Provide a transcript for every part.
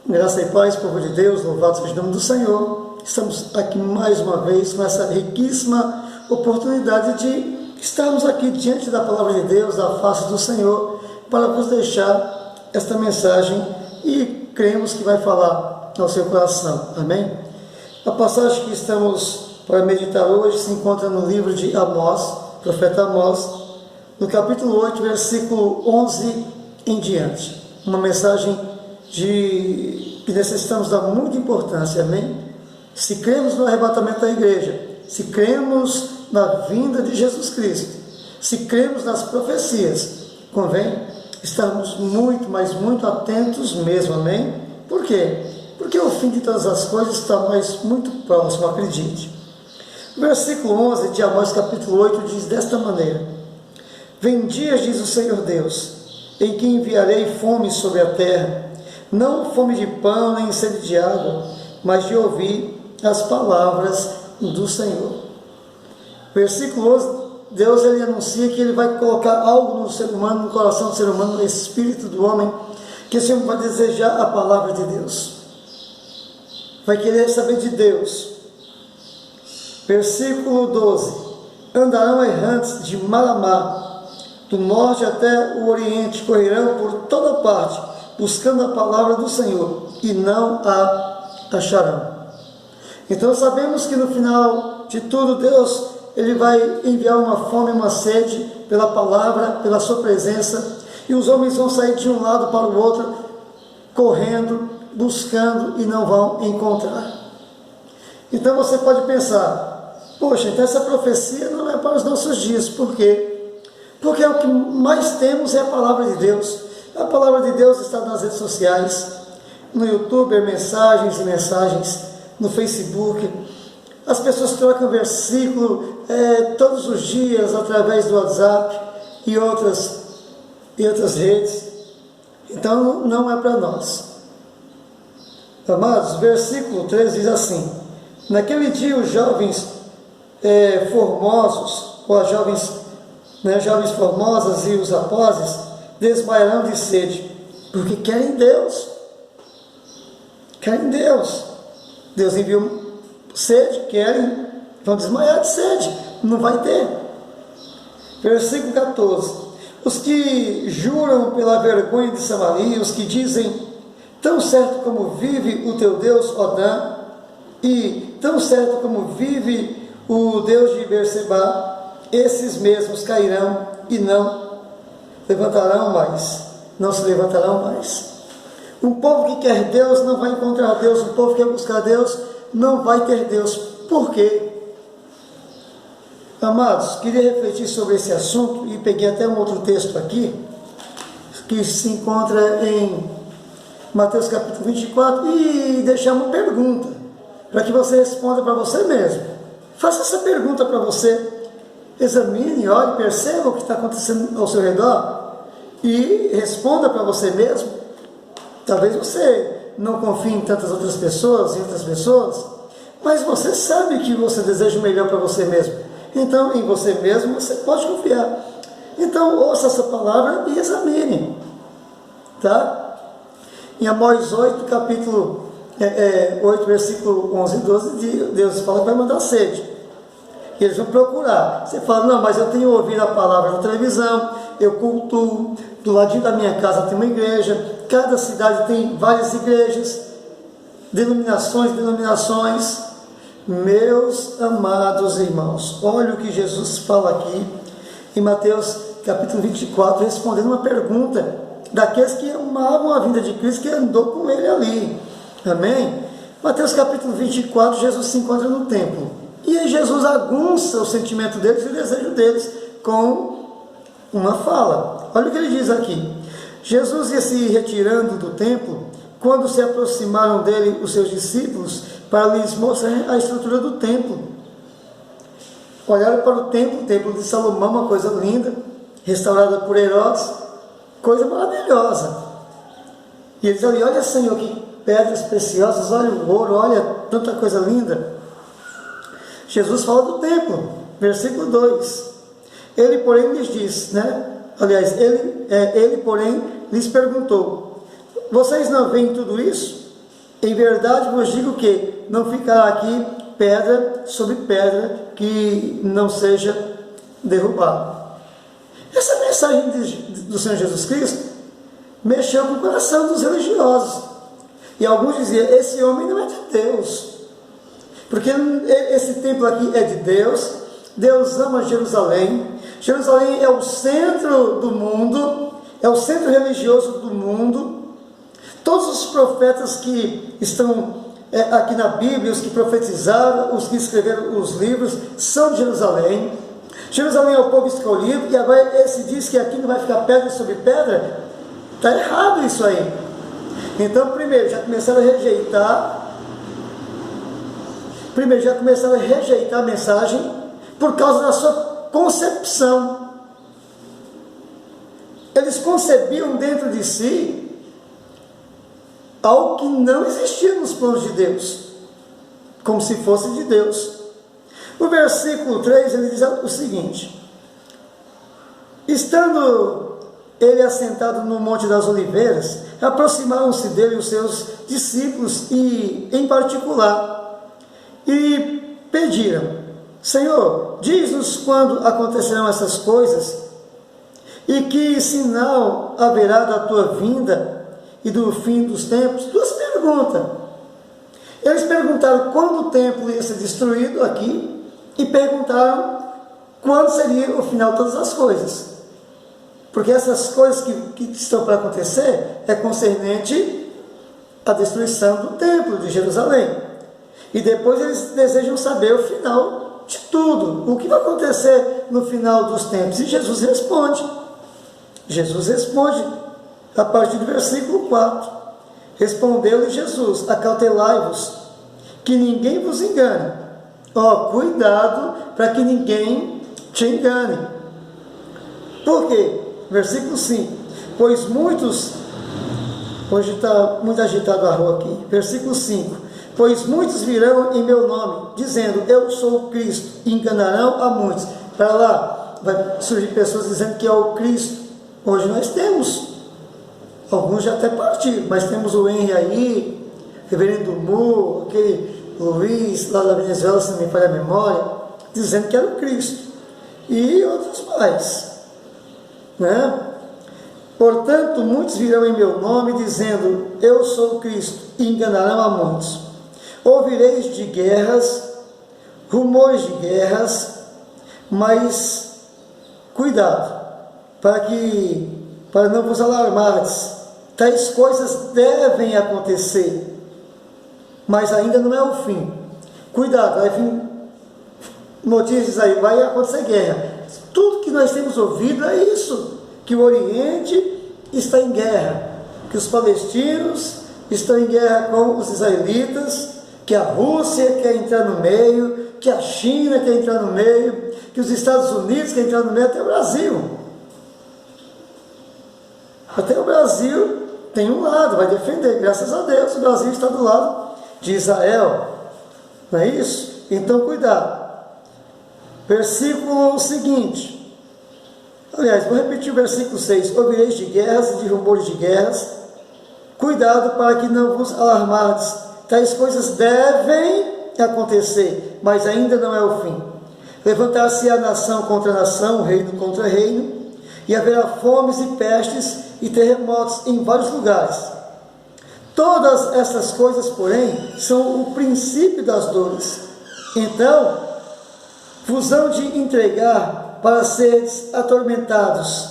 Graça e paz, povo de Deus, louvado seja o nome do Senhor. Estamos aqui mais uma vez com essa riquíssima oportunidade de estarmos aqui diante da palavra de Deus, da face do Senhor, para vos deixar esta mensagem e cremos que vai falar ao seu coração. Amém? A passagem que estamos para meditar hoje se encontra no livro de Amós, profeta Amós, no capítulo 8, versículo 11 em diante. Uma mensagem que necessitamos dar muita importância, amém? Se cremos no arrebatamento da igreja, se cremos na vinda de Jesus Cristo, se cremos nas profecias, convém estarmos muito, mas muito atentos mesmo, amém? Por quê? Porque o fim de todas as coisas está muito próximo, acredite. O versículo 11 de Amós capítulo 8 diz desta maneira: Vem dias, diz o Senhor Deus, em que enviarei fome sobre a terra, não fome de pão, nem sede de água, mas de ouvir as palavras do Senhor. Versículo 11, Deus ele anuncia que ele vai colocar algo no ser humano, no coração do ser humano, no espírito do homem, que esse homem vai desejar a palavra de Deus, vai querer saber de Deus. Versículo 12: Andarão errantes de mar a mar, do norte até o oriente, correrão por toda parte, buscando a palavra do Senhor, e não a acharão. Então sabemos que no final de tudo, Deus ele vai enviar uma fome, uma sede pela palavra, pela sua presença, e os homens vão sair de um lado para o outro, correndo, buscando, e não vão encontrar. Então você pode pensar: poxa, então essa profecia não é para os nossos dias. Por quê? Porque o que mais temos é a palavra de Deus. A palavra de Deus está nas redes sociais, no YouTube, mensagens e mensagens, no Facebook. As pessoas trocam versículo todos os dias através do WhatsApp e outras redes. Então não é para nós. Amados, versículo 13 diz assim: Naquele dia os jovens formosos, ou as jovens formosas e os rapazes desmaiarão de sede, porque querem Deus. Querem Deus. Deus enviou sede, querem, vão desmaiar de sede, não vai ter. Versículo 14: Os que juram pela vergonha de Samaria, os que dizem: tão certo como vive o teu Deus, Odã, e tão certo como vive o Deus de Berseba, esses mesmos cairão e não levantarão mais, não se levantarão mais. Um povo que quer Deus não vai encontrar Deus, um povo que quer buscar Deus não vai ter Deus. Por quê? Amados, queria refletir sobre esse assunto e peguei até um outro texto aqui, que se encontra em Mateus capítulo 24, e deixar uma pergunta, para que você responda para você mesmo. Faça essa pergunta para você. Examine, olhe, perceba o que está acontecendo ao seu redor e responda para você mesmo. Talvez você não confie em tantas outras pessoas, mas você sabe que você deseja o melhor para você mesmo. Então, em você mesmo, você pode confiar. Então, ouça essa palavra e examine. Tá? Em Amós 8, capítulo 8, versículo 11 e 12, Deus fala que vai mandar sede. E eles vão procurar. Você fala: não, mas eu tenho ouvido a palavra na televisão, eu cultuo, do ladinho da minha casa tem uma igreja, cada cidade tem várias igrejas, denominações. Meus amados irmãos, olha o que Jesus fala aqui em Mateus capítulo 24, respondendo uma pergunta daqueles que amavam a vinda de Cristo, que andou com ele ali. Amém? Mateus capítulo 24, Jesus se encontra no templo. E aí Jesus aguça o sentimento deles e o desejo deles com uma fala. Olha o que ele diz aqui: Jesus ia se retirando do templo, quando se aproximaram dele os seus discípulos, para lhes mostrar a estrutura do templo. Olharam para o templo de Salomão, uma coisa linda, restaurada por Herodes, coisa maravilhosa. E eles ali: olha, Senhor, que pedras preciosas, olha o ouro, olha tanta coisa linda. Jesus fala do templo, versículo 2. Ele, porém, lhes diz, ele, porém, lhes perguntou: vocês não veem tudo isso? Em verdade vos digo que não ficará aqui pedra sobre pedra que não seja derrubada. Essa mensagem do Senhor Jesus Cristo mexeu com o coração dos religiosos. E alguns diziam, esse homem não é de Deus. Porque esse templo aqui é de Deus. Deus ama Jerusalém. Jerusalém é o centro do mundo, é o centro religioso do mundo. Todos os profetas que estão aqui na Bíblia, os que profetizaram, os que escreveram os livros, são de Jerusalém. Jerusalém é o povo escolhido, e agora esse diz que aqui não vai ficar pedra sobre pedra. Está errado isso aí. Então, primeiro, já começaram a rejeitar a mensagem por causa da sua concepção. Eles concebiam dentro de si algo que não existia nos planos de Deus, como se fosse de Deus. No versículo 3 ele diz o seguinte: estando ele assentado no Monte das Oliveiras, aproximaram-se dele os seus discípulos e, em particular, e pediram: Senhor, diz-nos quando acontecerão essas coisas e que sinal haverá da tua vinda e do fim dos tempos. Duas perguntas. Eles perguntaram quando o templo ia ser destruído aqui e perguntaram quando seria o final de todas as coisas. Porque essas coisas que estão para acontecer é concernente à destruição do templo de Jerusalém. E depois eles desejam saber o final de tudo. O que vai acontecer no final dos tempos? E Jesus responde. Jesus responde a partir do versículo 4. Respondeu-lhe Jesus: acautelai-vos, que ninguém vos engane. Cuidado para que ninguém te engane. Por quê? Versículo 5. Pois muitos... Hoje está muito agitado a rua aqui. Versículo 5. Pois muitos virão em meu nome, dizendo, eu sou o Cristo, e enganarão a muitos. Para lá, vai surgir pessoas dizendo que é o Cristo. Hoje nós temos, alguns já até partiram, mas temos o Henry aí, reverendo Mu, aquele Luiz, lá da Venezuela, se não me falha a memória, dizendo que era o Cristo. E outros mais. Né? Portanto, muitos virão em meu nome, dizendo, eu sou o Cristo, e enganarão a muitos. Ouvireis de guerras, rumores de guerras, mas cuidado, para não vos alarmardes. Tais coisas devem acontecer, mas ainda não é o fim. Cuidado, vai vir notícias aí, vai acontecer guerra. Tudo que nós temos ouvido é isso, que o Oriente está em guerra, que os palestinos estão em guerra com os israelitas, que a Rússia quer entrar no meio, que a China quer entrar no meio, que os Estados Unidos quer entrar no meio, até o Brasil. Até o Brasil tem um lado, vai defender, graças a Deus, o Brasil está do lado de Israel. Não é isso? Então, cuidado. Versículo seguinte. Aliás, vou repetir o versículo 6. Ouvireis de guerras e de rumores de guerras. Cuidado para que não vos alarmardes. Tais coisas devem acontecer, mas ainda não é o fim. Levantar-se-á nação contra nação, reino contra reino, e haverá fomes e pestes e terremotos em vários lugares. Todas essas coisas, porém, são o princípio das dores. Então, vos hão de entregar para seres atormentados,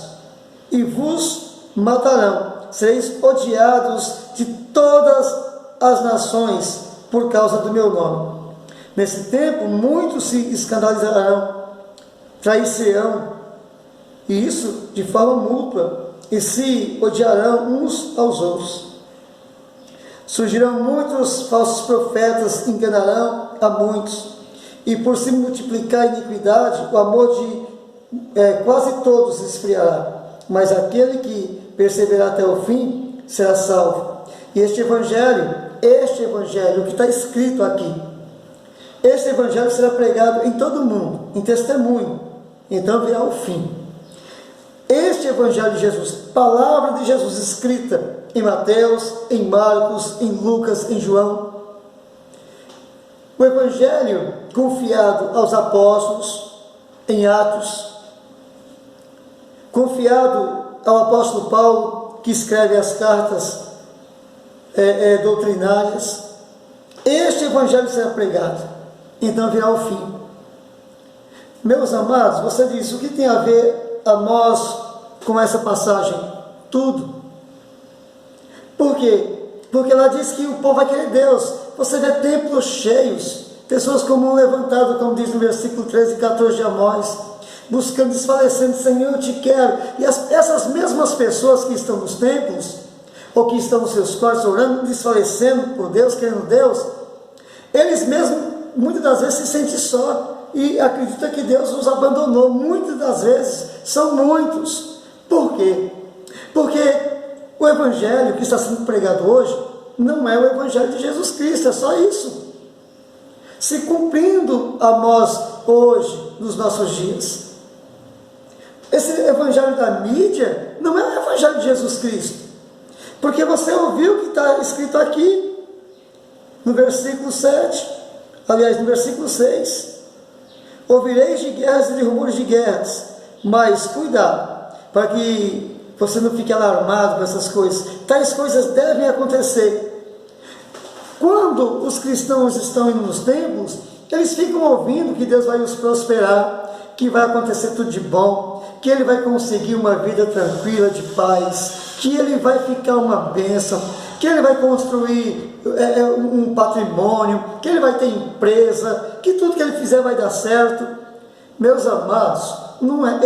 e vos matarão. Sereis odiados de todas as nações por causa do meu nome. Nesse tempo, muitos se escandalizarão, trair-se-ão, e isso de forma mútua, e se odiarão uns aos outros. Surgirão muitos falsos profetas, enganarão a muitos, e por se multiplicar a iniquidade, o amor de quase todos esfriará, mas aquele que perseverar até o fim será salvo. E este evangelho, o que está escrito aqui, este evangelho será pregado em todo o mundo, em testemunho, então virá o fim. Este evangelho de Jesus, palavra de Jesus escrita, em Mateus, em Marcos, em Lucas, em João. O Evangelho confiado aos apóstolos, em Atos, confiado ao apóstolo Paulo, que escreve as cartas doutrinárias. Este Evangelho será pregado, então virá o fim. Meus amados, você diz, o que tem a ver a nós com essa passagem? Tudo. Por quê? Porque ela diz que o povo vai querer Deus. Você vê templos cheios, pessoas com mão levantada, como diz no versículo 13 e 14 de Amós, buscando, desfalecendo, Senhor, eu te quero. E essas mesmas pessoas que estão nos templos, ou que estão nos seus quartos orando, desfalecendo por Deus, querendo Deus, eles mesmos, muitas das vezes, se sentem só e acreditam que Deus os abandonou. Muitas das vezes, são muitos. Por quê? Porque o Evangelho que está sendo pregado hoje não é o Evangelho de Jesus Cristo, é só isso. Se cumprindo a nós hoje, nos nossos dias. Esse Evangelho da mídia não é o Evangelho de Jesus Cristo. Porque você ouviu o que está escrito aqui, no versículo 7, aliás, no versículo 6. Ouvireis de guerras e de rumores de guerras, mas cuidado, para que você não fique alarmado com essas coisas. Tais coisas devem acontecer. Quando os cristãos estão indo nos templos, eles ficam ouvindo que Deus vai os prosperar, que vai acontecer tudo de bom, que ele vai conseguir uma vida tranquila, de paz, que ele vai ficar uma bênção, que ele vai construir um patrimônio, que ele vai ter empresa, que tudo que ele fizer vai dar certo. Meus amados,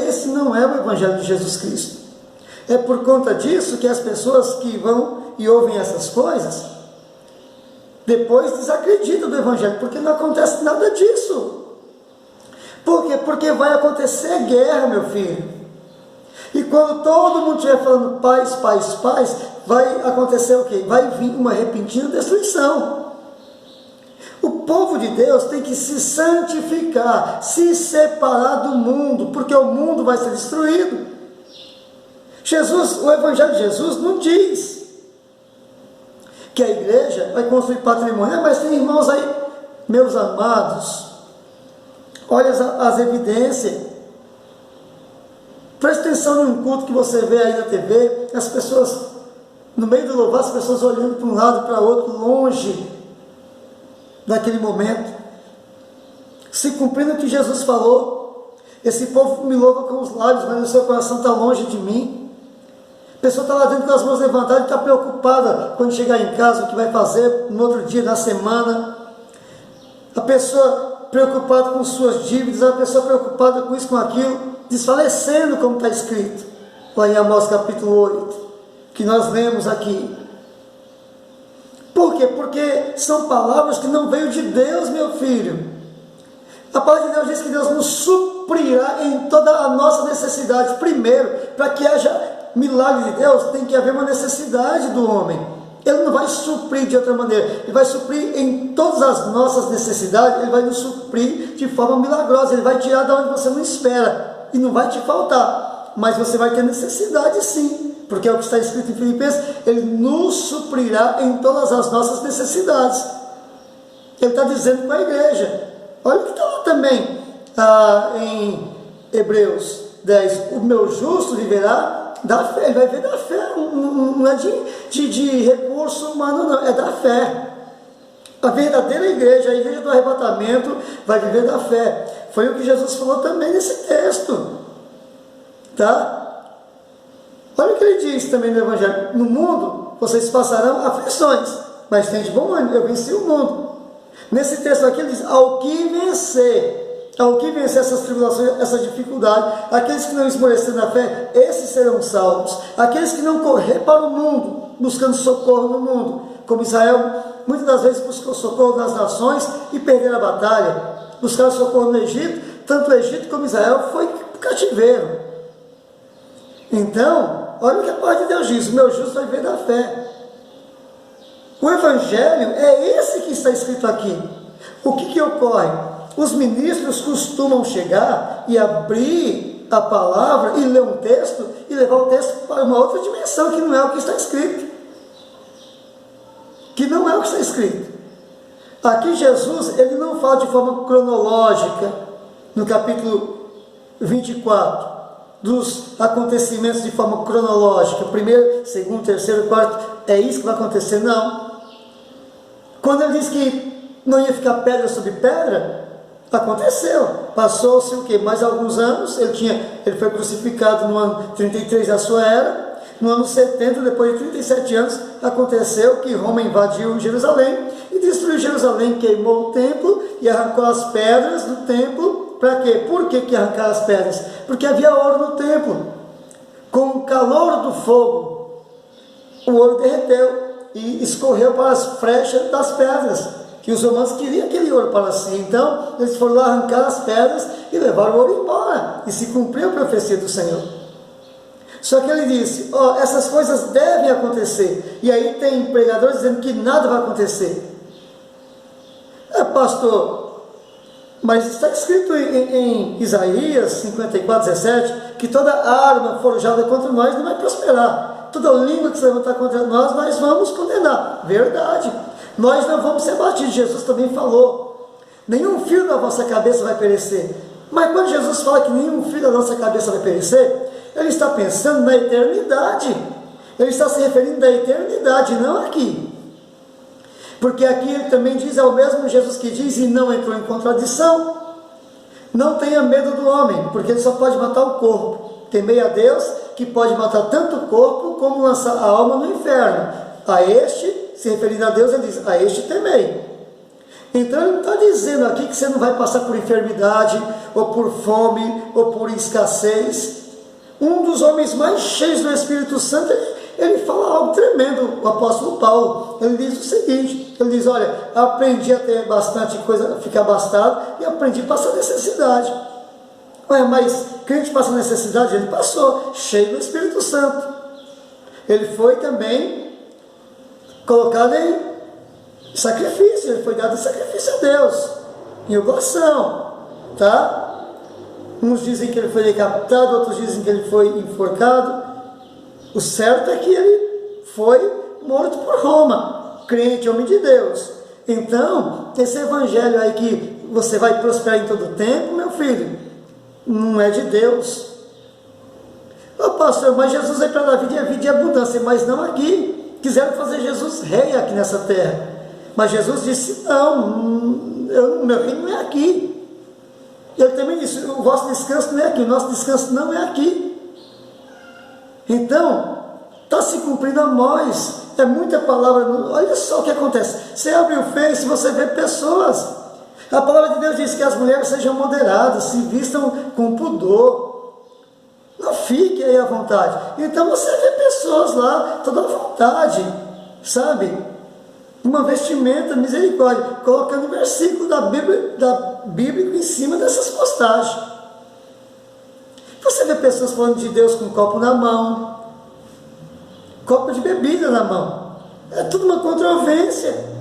esse não é o Evangelho de Jesus Cristo. É por conta disso que as pessoas que vão e ouvem essas coisas, depois desacreditam do Evangelho, porque não acontece nada disso. Por quê? Porque vai acontecer guerra, meu filho. E quando todo mundo estiver falando paz, paz, paz, vai acontecer o quê? Vai vir uma repentina destruição. O povo de Deus tem que se santificar, se separar do mundo, porque o mundo vai ser destruído. O Evangelho de Jesus não diz que a igreja vai construir patrimônio. Mas tem irmãos aí, meus amados, olha as evidências. Preste atenção num culto que você vê aí na TV, as pessoas, no meio do louvor, as pessoas olhando para um lado e para outro, longe daquele momento, se cumprindo o que Jesus falou. Esse povo me louva com os lábios, mas o seu coração está longe de mim. A pessoa está lá dentro com as mãos levantadas e está preocupada quando chegar em casa, o que vai fazer no outro dia, na semana. A pessoa preocupada com suas dívidas, a pessoa preocupada com isso, com aquilo, desfalecendo, como está escrito lá em Amós capítulo 8, que nós lemos aqui. Por quê? Porque são palavras que não veio de Deus, meu filho. A palavra de Deus diz que Deus nos suprirá em toda a nossa necessidade. Primeiro, para que haja milagre de Deus, tem que haver uma necessidade do homem. Ele não vai suprir de outra maneira. Ele vai suprir em todas as nossas necessidades. Ele vai nos suprir de forma milagrosa. Ele vai tirar de onde você não espera. E não vai te faltar. Mas você vai ter necessidade sim. Porque é o que está escrito em Filipenses. Ele nos suprirá em todas as nossas necessidades. Ele está dizendo para a igreja. Olha o que está lá também. Em Hebreus 10. O meu justo viverá da fé. Ele vai viver da fé. Não é de recurso humano, não. É da fé. A verdadeira igreja, a igreja do arrebatamento, vai viver da fé. Foi o que Jesus falou também nesse texto. Tá? Olha o que ele diz também no Evangelho. No mundo, vocês passarão aflições, mas tem de bom ânimo, eu venci o mundo. Nesse texto aqui ele diz, ao que vencer essas tribulações, essa dificuldade, aqueles que não esmorecerem na fé, esses serão salvos. Aqueles que não correr para o mundo, buscando socorro no mundo, como Israel, muitas das vezes buscou socorro nas nações e perderam a batalha. Buscaram socorro no Egito, tanto o Egito como Israel foi cativeiro. Então, olha o que a palavra de Deus diz, o meu justo vai viver da fé. O Evangelho é esse que está escrito aqui. O que ocorre? Os ministros costumam chegar e abrir a palavra e ler um texto e levar o texto para uma outra dimensão que não é o que está escrito. que não é o que está escrito. Aqui Jesus, ele não fala de forma cronológica, no capítulo 24, dos acontecimentos de forma cronológica, primeiro, segundo, terceiro, quarto, é isso que vai acontecer, não. Quando ele diz que não ia ficar pedra sobre pedra, aconteceu. Passou-se o quê? Mais alguns anos, ele foi crucificado no ano 33 da sua era. No ano 70, depois de 37 anos, aconteceu que Roma invadiu Jerusalém e destruiu Jerusalém, queimou o templo e arrancou as pedras do templo. Para quê? Por que arrancar as pedras? Porque havia ouro no templo. Com o calor do fogo, o ouro derreteu e escorreu para as frechas das pedras, que os romanos queriam aquele ouro para si. Então, eles foram lá arrancar as pedras e levaram o ouro embora. E se cumpriu a profecia do Senhor. Só que ele disse, essas coisas devem acontecer. E aí tem pregadores dizendo que nada vai acontecer. Pastor, mas está escrito em Isaías 54, 17, que toda arma forjada contra nós não vai prosperar. Toda língua que se levantar contra nós vamos condenar. Verdade. Nós não vamos ser batidos. Jesus também falou. Nenhum fio da vossa cabeça vai perecer. Mas quando Jesus fala que nenhum fio da nossa cabeça vai perecer, ele está pensando na eternidade. Ele está se referindo à eternidade, não aqui. Porque aqui ele também diz, é o mesmo Jesus que diz, e não entrou em contradição: não tenha medo do homem, porque ele só pode matar o corpo. Temei a Deus, que pode matar tanto o corpo, como lançar a alma no inferno. A este, se referindo a Deus, ele diz, a este temei. Então ele não está dizendo aqui que você não vai passar por enfermidade, ou por fome, ou por escassez. Um dos homens mais cheios do Espírito Santo, ele fala algo tremendo, o apóstolo Paulo. Ele diz o seguinte, ele diz, olha, aprendi a ter bastante coisa, ficar abastado, e aprendi a passar necessidade. Mas crente passa necessidade? Ele passou, cheio do Espírito Santo. Ele foi também colocado em sacrifício, ele foi dado em sacrifício a Deus, em oblação, tá? Uns dizem que ele foi decapitado, outros dizem que ele foi enforcado. O certo é que ele foi morto por Roma, crente, homem de Deus. Então, esse evangelho aí que você vai prosperar em todo o tempo, meu filho, não é de Deus. Pastor, mas Jesus veio para dar vida e a vida e abundância, mas não aqui. Quiseram fazer Jesus rei aqui nessa terra. Mas Jesus disse, não, meu reino não é aqui. Ele também disse, o vosso descanso não é aqui, o nosso descanso não é aqui. Então, está se cumprindo a nós. É muita palavra. Olha só o que acontece. Você abre o Face, você vê pessoas. A palavra de Deus diz que as mulheres sejam moderadas, se vistam com pudor. Não fique aí à vontade. Então você vê pessoas lá, toda à vontade, sabe? Uma vestimenta, misericórdia, colocando versículo da Bíblia em cima dessas postagens. Você vê pessoas falando de Deus com um copo na mão, copo de bebida na mão. É tudo uma controvérsia.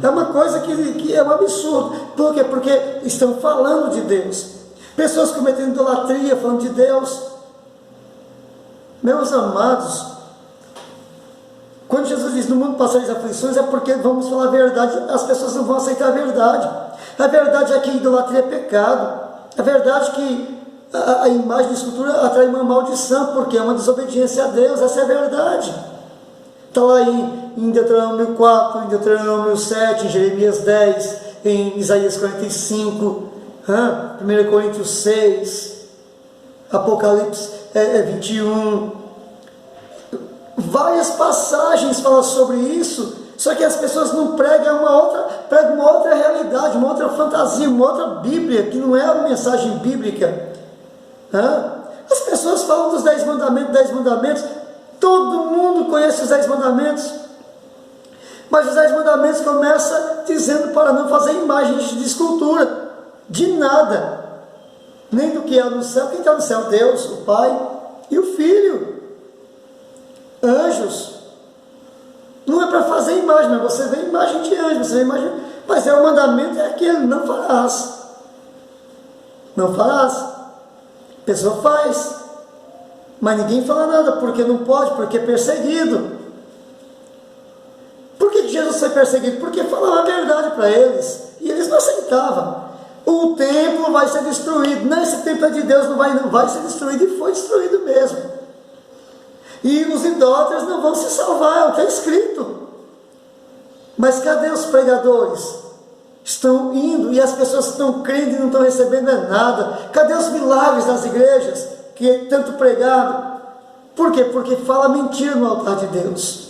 É uma coisa que é um absurdo. Por quê? Porque estão falando de Deus. Pessoas cometendo idolatria, falando de Deus. Meus amados, quando Jesus diz, no mundo passareis aflições, é porque vamos falar a verdade, as pessoas não vão aceitar a verdade. A verdade é que idolatria é pecado. A verdade é que a imagem de escultura atrai uma maldição, porque é uma desobediência a Deus, essa é a verdade. Está lá em Deuteronômio 4, em Deuteronômio 7, em Jeremias 10, em Isaías 45, 1 Coríntios 6, Apocalipse 21. Várias passagens falam sobre isso, só que as pessoas não pregam pregam uma outra realidade, uma outra fantasia, uma outra Bíblia, que não é a mensagem bíblica. As pessoas falam dos 10 mandamentos, todo mundo conhece os 10 mandamentos, mas os 10 mandamentos começam dizendo para não fazer imagens de escultura, de nada, nem do que há no céu. Quem está no céu? Deus, o Pai e o Filho, anjos. Não é para fazer imagem, mas você vê imagem de anjo, você vê imagem, mas o mandamento é aquele, não farás. Não farás. A pessoa faz, mas ninguém fala nada, porque não pode, porque é perseguido. Por que Jesus foi perseguido? Porque falava a verdade para eles, e eles não aceitavam. O templo vai ser destruído. Não, esse templo é de Deus, não vai ser destruído, e foi destruído mesmo. E os idólatras não vão se salvar, é o que é escrito. Mas cadê os pregadores? Estão indo e as pessoas estão crendo e não estão recebendo nada. Cadê os milagres das igrejas que é tanto pregado? Por quê? Porque fala mentira no altar de Deus.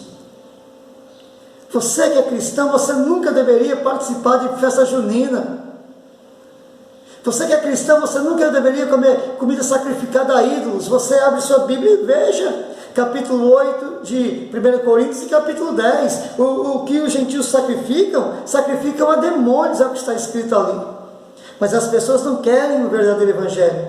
Você que é cristão, você nunca deveria participar de festa junina. Você que é cristão, você nunca deveria comer comida sacrificada a ídolos. Você abre sua Bíblia e veja, capítulo 8 de 1 Coríntios e capítulo 10. O que os gentios sacrificam a demônios, é o que está escrito ali. Mas as pessoas não querem o verdadeiro evangelho.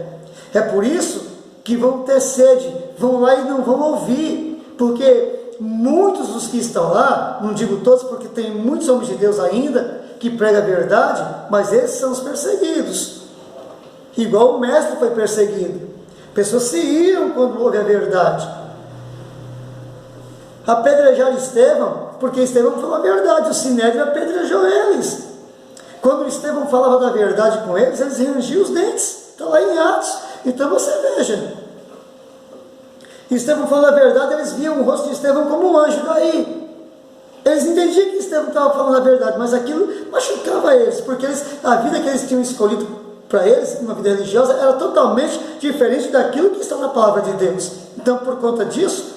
É por isso que vão ter sede, vão lá e não vão ouvir, porque muitos dos que estão lá, não digo todos, porque tem muitos homens de Deus ainda que pregam a verdade, mas esses são os perseguidos. Igual o mestre foi perseguido. Pessoas se iam quando houve a verdade. Apedrejaram Estevão, porque Estevão falou a verdade. O Sinédrio apedrejou eles. Quando Estevão falava da verdade com eles, eles rangiam os dentes. Está lá em Atos. Então você veja. Estevão falando a verdade, eles viam o rosto de Estevão como um anjo. Daí eles entendiam que Estevão estava falando a verdade, mas aquilo machucava eles, porque a vida que eles tinham escolhido para eles, uma vida religiosa, era totalmente diferente daquilo que está na palavra de Deus. Então, por conta disso,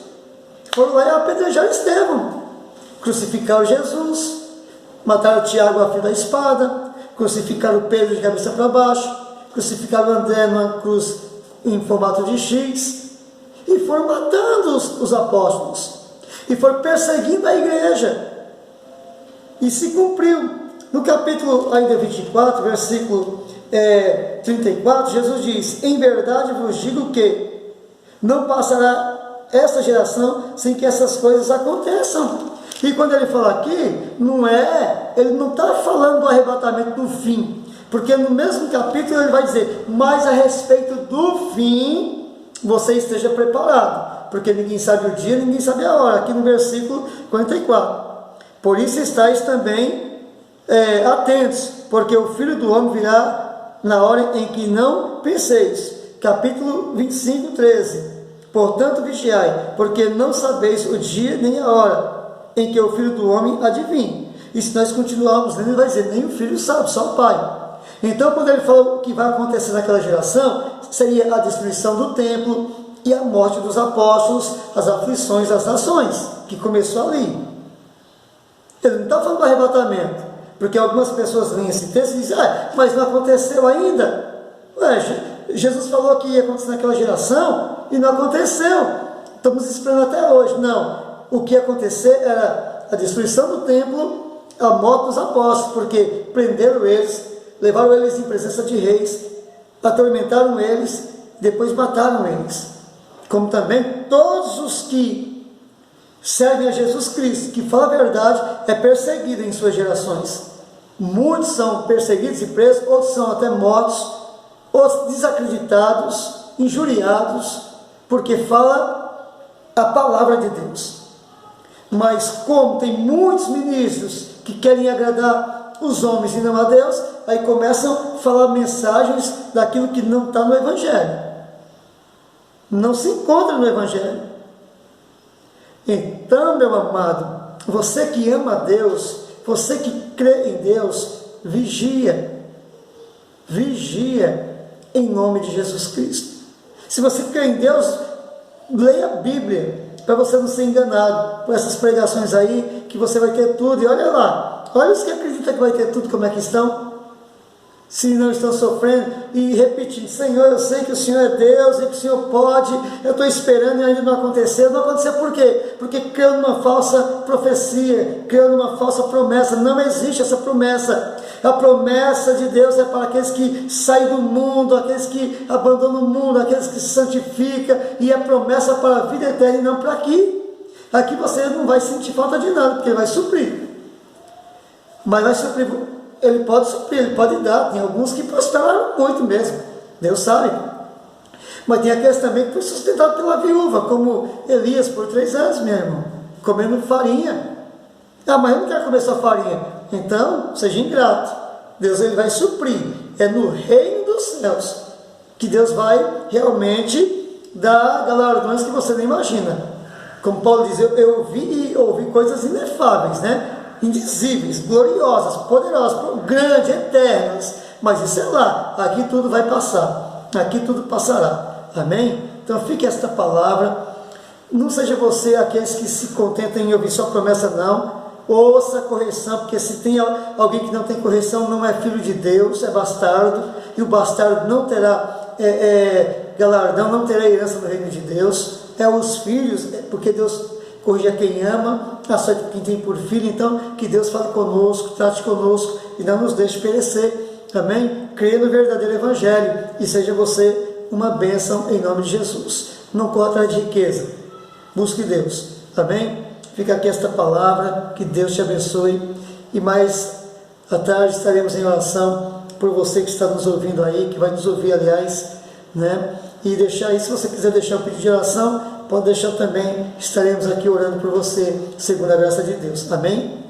foram lá e apedrejaram Estevão, crucificaram Jesus, mataram Tiago a fio da espada, crucificaram Pedro de cabeça para baixo, crucificaram André numa cruz em formato de X, e foram matando os apóstolos, e foram perseguindo a igreja, e se cumpriu. No capítulo ainda 24, versículo 34, Jesus diz: em verdade vos digo que não passará esta geração sem que essas coisas aconteçam. E quando ele fala aqui, ele não está falando do arrebatamento do fim, porque no mesmo capítulo ele vai dizer: mas a respeito do fim, você esteja preparado, porque ninguém sabe o dia, ninguém sabe a hora, aqui no versículo 44. Por isso estáis também atentos, porque o Filho do Homem virá na hora em que não penseis. Capítulo 25, 13. Portanto vigiai, porque não sabeis o dia nem a hora em que o Filho do Homem há de vir. E se nós continuarmos lendo, ele vai dizer: nem o Filho sabe, só o Pai. Então, quando ele falou o que vai acontecer naquela geração, seria a destruição do templo e a morte dos apóstolos, as aflições das nações, que começou ali. Ele não está falando do arrebatamento, porque algumas pessoas leem esse texto e dizem: mas não aconteceu ainda. Jesus falou que ia acontecer naquela geração e não aconteceu. Estamos esperando até hoje. Não. O que ia acontecer era a destruição do templo, a morte dos apóstolos, porque prenderam eles, levaram eles em presença de reis, atormentaram eles, depois mataram eles. Como também todos os que servem a Jesus Cristo, que fala a verdade, é perseguido em suas gerações. Muitos são perseguidos e presos, outros são até mortos, outros desacreditados, injuriados, porque fala a palavra de Deus. Mas como tem muitos ministros que querem agradar os homens e não a Deus, aí começam a falar mensagens daquilo que não está no Evangelho, não se encontra no Evangelho. Então, meu amado, você que ama a Deus, você que crê em Deus, vigia em nome de Jesus Cristo. Se você crê em Deus, leia a Bíblia, para você não ser enganado por essas pregações aí, que você vai ter tudo. E olha lá, olha os que acreditam que vai ter tudo, como é que estão, se não estão sofrendo e repetindo: Senhor, eu sei que o Senhor é Deus e que o Senhor pode, eu estou esperando e ainda não aconteceu. Não aconteceu por quê? Porque criou numa falsa profecia, criou numa falsa promessa. Não existe essa promessa. A promessa de Deus é para aqueles que saem do mundo, aqueles que abandonam o mundo, aqueles que se santificam, e a promessa para a vida eterna e não para aqui. Aqui você não vai sentir falta de nada, porque Ele vai suprir. Mas vai suprir, Ele pode suprir, Ele pode dar. Tem alguns que prosperaram muito mesmo, Deus sabe. Mas tem aqueles também que foi sustentado pela viúva, como Elias por 3 anos, meu irmão, comendo farinha. Ah, mas eu não quero comer só farinha. Então, seja ingrato. Deus ele vai suprir. É no reino dos céus que Deus vai realmente dar galardões que você nem imagina. Como Paulo diz, eu vi e ouvi coisas inefáveis, né? Indizíveis, gloriosas, poderosas, grandes, eternas. Mas isso é lá. Aqui tudo vai passar. Aqui tudo passará. Amém? Então fique esta palavra. Não seja você aqueles que se contentam em ouvir só promessa, não. Ouça a correção, porque se tem alguém que não tem correção, não é filho de Deus, é bastardo. E o bastardo não terá galardão, não terá herança no reino de Deus. É os filhos, porque Deus corrige a quem ama, aceita quem tem por filho. Então, que Deus fale conosco, trate conosco e não nos deixe perecer. Amém? Creia no verdadeiro evangelho e seja você uma bênção em nome de Jesus. Não corra atrás de riqueza. Busque Deus. Amém? Fica aqui esta palavra. Que Deus te abençoe. E mais à tarde estaremos em oração por você que está nos ouvindo aí, que vai nos ouvir, aliás, né? E deixar aí, se você quiser deixar um pedido de oração, pode deixar também. Estaremos aqui orando por você, segundo a graça de Deus. Amém?